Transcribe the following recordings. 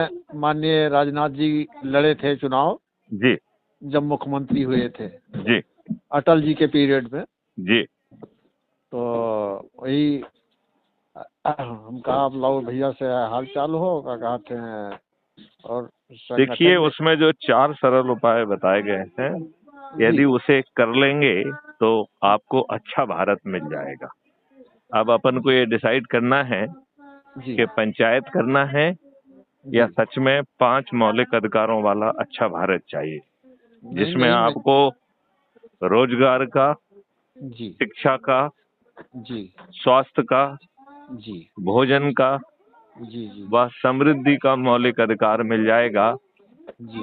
माननीय राजनाथ जी लड़े थे चुनाव, जी जब मुख्यमंत्री हुए थे जी अटल जी के पीरियड में। जी। तो वही हम कहा आप लोग भैया से हाल चाल हो, क्या कहते हैं, और देखिए, संगठन उसमें जो 4 सरल उपाय बताए गए हैं, यदि उसे कर लेंगे तो आपको अच्छा भारत मिल जाएगा। अब अपन को ये डिसाइड करना है जी कि पंचायत करना है या जी सच में 5 मौलिक अधिकारों वाला अच्छा भारत चाहिए, नहीं जिसमें नहीं मैं आपको रोजगार का, जी शिक्षा का, जी स्वास्थ्य का, जी भोजन का जी जी व समृद्धि का मौलिक अधिकार मिल जाएगा। जी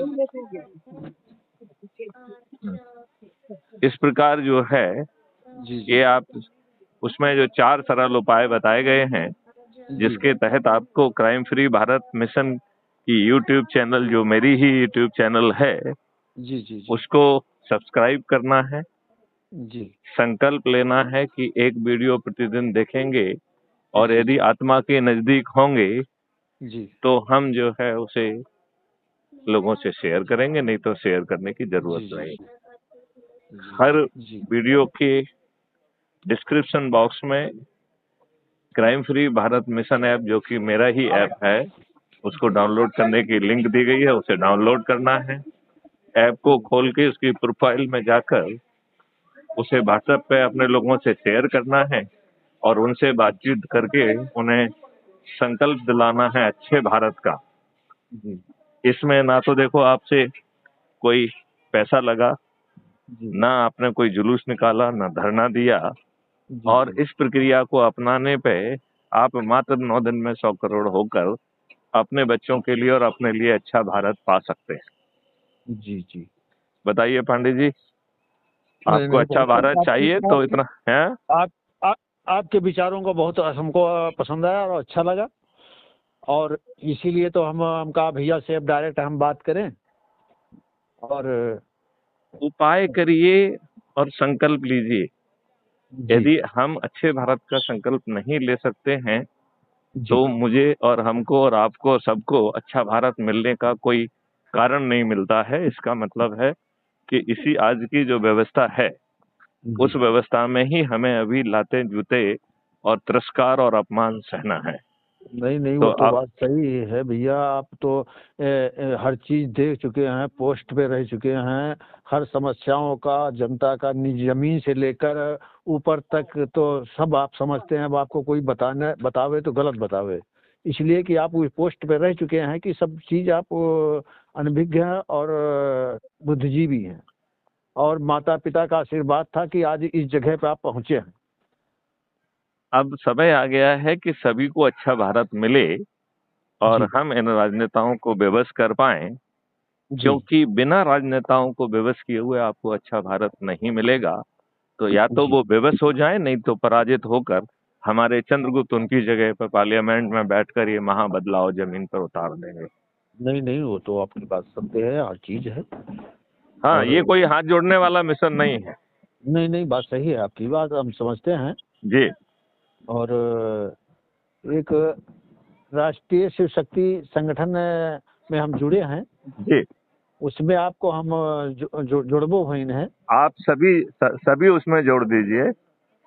इस प्रकार जो है, जी ये जी आप उसमें जो 4 सरल उपाय बताए गए हैं, जी जिसके तहत आपको क्राइम फ्री भारत मिशन की यूट्यूब चैनल, जो मेरी ही यूट्यूब चैनल है, जी जी जी उसको सब्सक्राइब करना है। जी संकल्प लेना है कि एक वीडियो प्रतिदिन देखेंगे, और जी यदि आत्मा के नजदीक होंगे जी तो हम जो है उसे लोगों से शेयर करेंगे, नहीं तो शेयर करने की जी जरूरत जी नहीं। जी हर जी वीडियो के डिस्क्रिप्शन बॉक्स में crime free Bharat mission app, जो कि मेरा ही ऐप है, उसको डाउनलोड करने की लिंक दी गई है। उसे डाउनलोड करना है। ऐप को खोल के उसकी प्रोफाइल में जाकर उसे व्हाट्सएप पे अपने लोगों से शेयर करना है, और उनसे बातचीत करके उन्हें संकल्प दिलाना है अच्छे भारत का। जी इसमें ना तो देखो आपसे कोई पैसा लगा, जी ना आपने कोई जुलूस निकाला, ना धरना दिया, जी और जी इस प्रक्रिया को अपनाने पे आप मात्र 9 दिन में 100 करोड़ होकर अपने बच्चों के लिए और अपने लिए अच्छा भारत पा सकते हैं। जी जी बताइए पांडे जी, नहीं आपको नहीं अच्छा बहुत भारत चाहिए तो इतना है? आप आ, आपके विचारों को बहुत हमको पसंद आया और अच्छा लगा, और इसीलिए तो हम कहा भैया से अब डायरेक्ट हम बात करें। और उपाय करिए और संकल्प लीजिए। जी यदि हम अच्छे भारत का संकल्प नहीं ले सकते हैं, जी तो मुझे और हमको और आपको सबको अच्छा भारत मिलने का कोई कारण नहीं मिलता है। इसका मतलब है कि इसी आज की जो व्यवस्था है, जी उस व्यवस्था में ही हमें अभी लाते जूते और तिरस्कार और अपमान सहना है। नहीं नहीं, तो वो तो आप बात सही है भैया। आप तो हर चीज देख चुके हैं, पोस्ट पे रह चुके हैं, हर समस्याओं का, जनता का, जमीन से लेकर ऊपर तक तो सब आप समझते हैं। अब आपको कोई बतावे तो गलत बतावे, इसलिए कि आप उस पोस्ट पे रह चुके हैं कि सब चीज आप अनभिज्ञ हैं और बुद्धिजीवी हैं, और माता पिता का आशीर्वाद था कि आज इस जगह पे आप पहुंचे हैं। अब समय आ गया है कि सभी को अच्छा भारत मिले, और जी हम इन राजनेताओं को बेबस कर पाएं, जी क्योंकि बिना राजनेताओं को बेबस किए हुए आपको अच्छा भारत नहीं मिलेगा। तो या तो जी वो बेबस हो जाए, नहीं तो पराजित होकर हमारे चंद्रगुप्त उनकी जगह पर पार्लियामेंट में बैठकर ये महाबदलाव जमीन पर उतार देंगे। नहीं नहीं, वो तो आपकी बात सत्य है, हर चीज है। हाँ, और ये कोई हाथ जोड़ने वाला मिशन नहीं है। नहीं नहीं, बात सही है आपकी, बात हम समझते हैं। जी और एक राष्ट्रीय शिव शक्ति संगठन में हम जुड़े हैं, जी। उसमें आपको हम जुड़बो भईन है। आप सभी उसमें जोड़ दीजिए।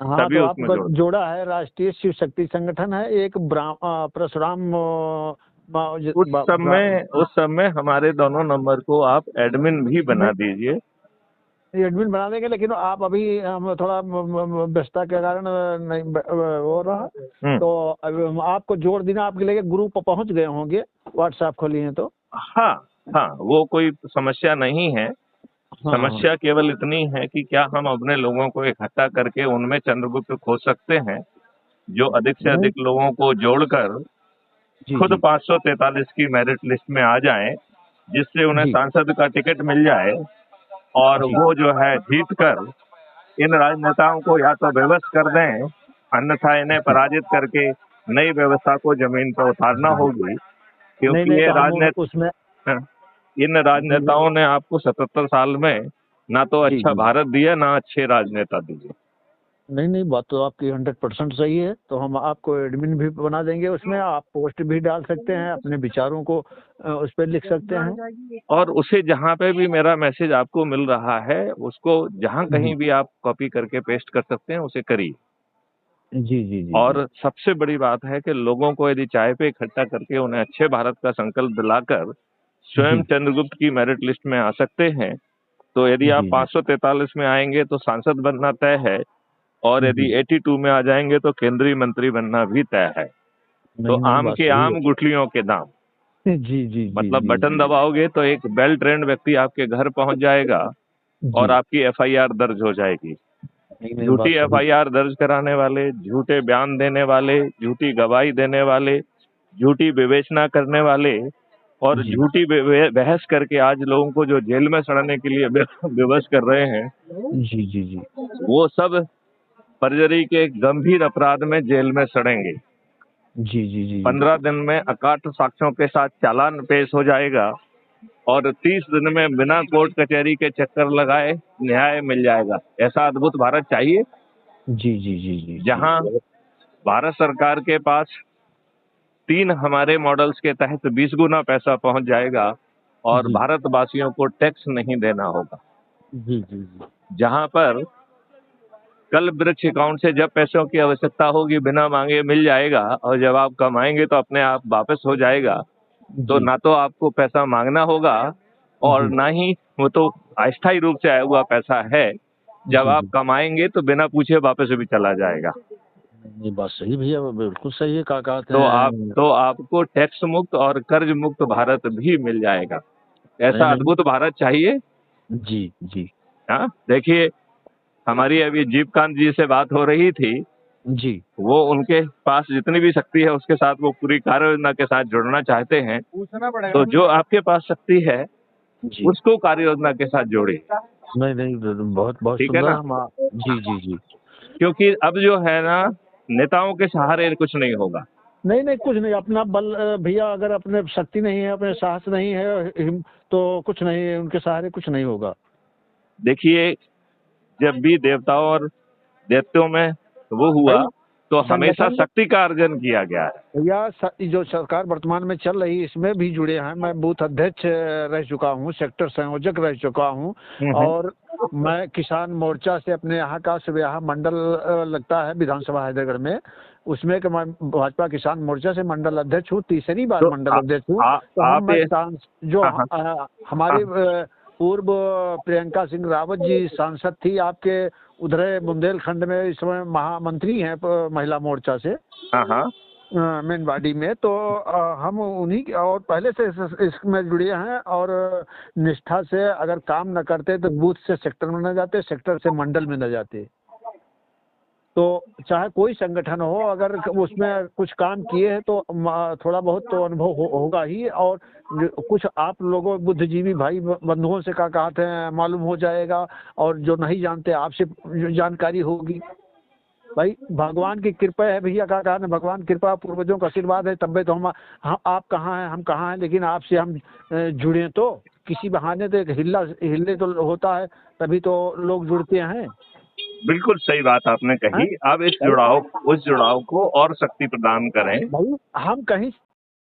हाँ, सभी तो उसमें आपका जोड़। जोड़ा है, राष्ट्रीय शिव शक्ति संगठन है, एक परशुराम उस समय हमारे दोनों नंबर को आप एडमिन भी बना दीजिए। एडमिन बना देंगे, लेकिन आप अभी हम थोड़ा व्यस्तता के कारण नहीं हो रहा। हम्म। तो अभी हम आपको जोड़ देना, आपके लिए ग्रुप पर पहुंच गए होंगे, व्हाट्सएप खोली है तो। हाँ हाँ, वो कोई समस्या नहीं है। हाँ हाँ समस्या केवल इतनी है कि क्या हम अपने लोगों को इकट्ठा करके उनमें चंद्रगुप्त खोज सकते हैं, जो अधिक से नहीं अधिक लोगों को जोड़कर जी खुद जी 543 की मेरिट लिस्ट में आ जाएं, जिससे उन्हें जी सांसद का टिकट मिल जाए, और जी वो जो है जीत कर इन राजनेताओं को या तो बेबस कर दें, अन्यथा इन्हें जी पराजित करके नई व्यवस्था को जमीन पर उतारना जी। होगी। नहीं क्योंकि नहीं, ये तो हम राजनेता, उसमें इन राजनेताओं ने आपको 77 साल में ना तो जी अच्छा जी भारत दिया, ना अच्छे राजनेता दिए। नहीं नहीं, बात तो आपकी 100% सही है। तो हम आपको एडमिन भी बना देंगे, उसमें आप पोस्ट भी डाल सकते हैं, अपने विचारों को उस पर लिख सकते हैं। और उसे जहाँ पे भी मेरा मैसेज आपको मिल रहा है उसको जहाँ कहीं जी भी आप कॉपी करके पेस्ट कर सकते हैं, उसे करिए। जी जी जी जी और सबसे बड़ी बात है कि लोगों को यदि चाय पे इकट्ठा करके उन्हें अच्छे भारत का संकल्प दिलाकर स्वयं जी चंद्रगुप्त की मेरिट लिस्ट में आ सकते हैं, तो यदि आप जी 543 में आएंगे तो सांसद बनना तय है, और जी यदि जी। 82 में आ जाएंगे तो केंद्रीय मंत्री बनना भी तय है। तो नहीं नहीं, आम बात के सही है। आम गुठलियों के दाम। जी जी जी मतलब जी बटन जी दबाओगे तो एक वेल ट्रेन्ड व्यक्ति आपके घर पहुंच जाएगा जी। और आपकी एफआईआर दर्ज हो जाएगी। नहीं नहीं, झूठी बात सही। एफआईआर दर्ज कराने वाले, झूठे बयान देने वाले, झूठी गवाही देने वाले, झूठी विवेचना करने वाले और जी झूठी बहस करके आज लोगों को जो जेल में सड़ने के लिए विवश कर रहे हैं, जी जी जी वो सब परजरी के गंभीर अपराध में जेल में सड़ेंगे। जी जी जी 15 दिन में अकाट साक्ष्यों के साथ चालान पेश हो जाएगा और 30 दिन में बिना कोर्ट कचहरी के चक्कर लगाए न्याय मिल जाएगा। ऐसा अद्भुत भारत चाहिए जी जी जी जी जी। जहां भारत सरकार के पास 3 हमारे मॉडल्स के तहत 20 गुना पैसा पहुंच जाएगा और जी भारतवासियों को टैक्स नहीं देना होगा। जी जी जी जहां पर कल वृक्ष अकाउंट से जब पैसों की आवश्यकता होगी बिना मांगे मिल जाएगा, और जब आप कमाएंगे तो अपने आप वापस हो जाएगा। तो जी ना तो आपको पैसा मांगना होगा और जी ना ही वो तो अस्थायी रूप से आया हुआ पैसा है, जब जी आप जी। कमाएंगे तो बिना पूछे वापस भी चला जाएगा। ये बात सही भैया, बिल्कुल सही है। का कहते हैं। तो आपको टैक्स मुक्त और कर्ज मुक्त भारत भी मिल जाएगा। नहीं ऐसा नहीं। अद्भुत भारत चाहिए। जी जी हाँ, देखिए, हमारी अभी जीवकांत जी से बात हो रही थी। जी वो उनके पास जितनी भी शक्ति है उसके साथ वो पूरी कार्य योजना के साथ जुड़ना चाहते हैं। तो जो आपके पास शक्ति है जी। उसको कार्य योजना के साथ जोड़े। नहीं नहीं, बहुत बहुत ठीक है सुंदर ना? हम जी जी जी। क्योंकि अब जो है ना, नेताओं के सहारे कुछ नहीं होगा। नहीं नहीं, कुछ नहीं। अपना बल भैया, अगर अपने शक्ति नहीं है, अपने साहस नहीं है, तो कुछ नहीं है, उनके सहारे कुछ नहीं होगा। देखिए, जब भी देवताओं और दैत्यों में वो हुआ भाई, तो हमेशा संगठन शक्ति का अर्जन किया गया है। या जो सरकार वर्तमान में चल रही है, इसमें भी जुड़े हैं। मैं बूथ अध्यक्ष रह चुका हूँ, सेक्टर संयोजक रह चुका हूँ। हम्म। और मैं किसान मोर्चा से अपने यहाँ का यहाँ मंडल लगता है विधानसभा हैदरगढ़ में, उसमें कि मैं भाजपा किसान मोर्चा से मंडल अध्यक्ष हूँ, तीसरी बार तो मंडल अध्यक्ष हूँ। तो आप ये जो हाँ हाँ हमारे हाँ पूर्व प्रियंका सिंह रावत जी सांसद थी आपके उधर बुंदेलखंड में, इस समय महामंत्री हैं महिला मोर्चा से हाँ हाँ। मेन बॉडी में। तो हम उन्हीं और पहले से इसमें जुड़े हैं। और निष्ठा से अगर काम न करते तो बूथ से सेक्टर में न जाते, सेक्टर से मंडल में न जाते। तो चाहे कोई संगठन हो, अगर उसमें कुछ काम किए हैं तो थोड़ा बहुत तो अनुभव होगा ही। और कुछ आप लोगों बुद्धिजीवी भाई बंधुओं से का कहते हैं मालूम हो जाएगा, और जो नहीं जानते आपसे जानकारी होगी। भाई, भगवान की कृपा है भैया, का कहना, भगवान कृपा पूर्वजों का आशीर्वाद है, तब तो हम आप कहाँ हैं, हम कहाँ हैं, लेकिन आपसे हम जुड़े तो किसी बहाने तो एक हिले तो होता है, तभी तो लोग जुड़ते हैं। बिल्कुल सही बात आपने हैं? कही। अब भाई उस जुड़ाव को और शक्ति प्रदान करें। भाई, हम कहीं